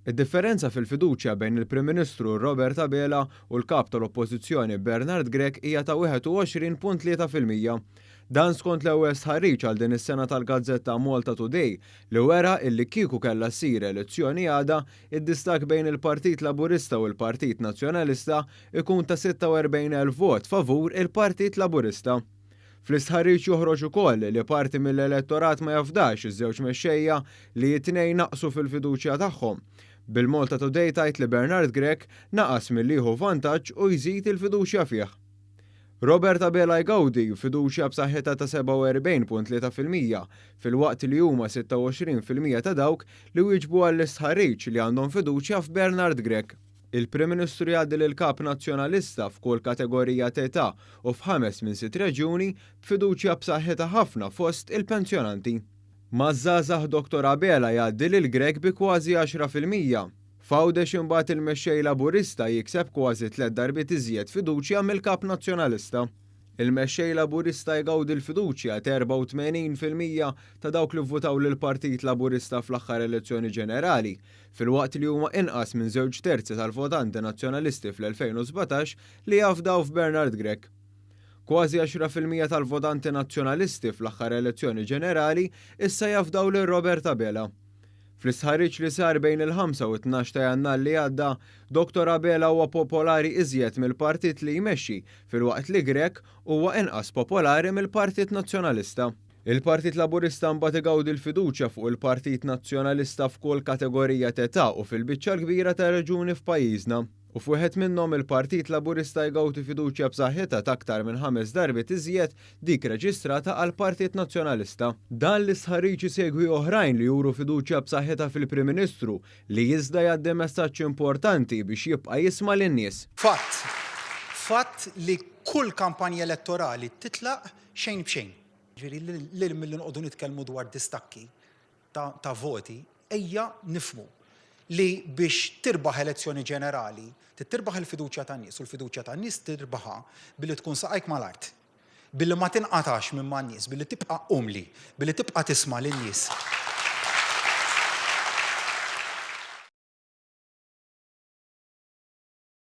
Id-differenza fil-fiduċja bejn il-Prim Ministru Robert Abela u l-kap tal-Oppożizzjoni Bernard Grech hija ta' 21.3%. Dan skont l-ewwel ħariġ għal din is-sena tal-Gazzetta Malta Today li wera illi kieku kellha ssir elezzjoni għada, id-distak bejn il-Partit Laburista u l-Partit Nazzjonalista ikun ta' 46,000 vot favur il-Partit Laburista. Fl-istħarriġ joħroġ ukoll li parti mill-elettorat ma jafdax iż-żewġ mexxejja li t-tnejn naqsu fil-fiduċja tagħhom. Bil-Malta Today tajt li Bernard Grech naqas mill-lieħu vantaġġ u jżid il-fiduċja fih. Robert Abela jgawdi fiduċja b'saħħitha ta' 47.3% fil-waqt li huma 26% ta' dawk li wieġbu għall-istħarriġ li għandhom fiduċja f'Bernard Grech. Il-Prim Ministru jgħaddi lill-kap nazzjonalista f'kull kategorija ta' età u f'5 minn 6 reġjuni b'fiduċja b'saħħitha ħafna fost il-pensjonanti. Maż-żgħażagħ Dr. Abela jgħaddi lil Grech bi kważi 10%. F'Għawdex imbagħad il-mexxej Laburista jikseb kważi 3 darbiet iżjed fiduċja mill-kap nazzjonalista. Il-mexxej Laburista jgawdi l-fiduċja ta' 84% ta' dawk li vvutaw lill-Partit Laburista fl-aħħar elezzjoni ġenerali, filwaqt li huma inqas minn 2/3 tal-votanti nazzjonalisti fl-2017 li jafdaw f'Bernard Grech. Kważi 10% tal-votanti nazzjonalisti fl-aħħar elezzjoni ġenerali issa jafdaw lil Robert Abela. Fl-istħarriġ li sar bejn il-5 u 12 ta' Jannar li għadda, Dr. Abela huwa popolari iżjed mill-partit li jmexxi, filwaqt li Grech huwa inqas popolari mill-Partit Nazzjonalista. Il-Partit Laburista mbagħad igawdi l-fiduċja fuq il-Partit Nazzjonalista f'kull kategorija ta' età u fil-biċċa l-kbira ta' reġuni f'pajjiżna. U f'wieħed minnhom il-Partit Laburista jgawdi fiduċja b'saħħitha ta' aktar minn 5 darbiet iżjed dik reġistrata għall Partit Nazzjonalista. Dan l-istħarriġ isegwi oħrajn li juru fiduċja b'saħħitha fil-Prim Ministru li iżda jgħaddi messaġġ importanti biex jibqa' jisma' lin-nies. Fatt li kull kampanja elettorali titlaq xejn b'xejn. Ġifieri lil milli nqogħdu nitkellmu dwar distakki ta' voti, ejja nifhmu li biex tirbaħ elezzjoni ġenerali, tirbaħ il-fiduċja tan-nies u l-fiduċja tan-nies tirbaħha billi tkun saqajk mal-art, billi ma tinqatax minn man-nies, billi tibqa' umli, billi tibqa' tisma' lin-nies.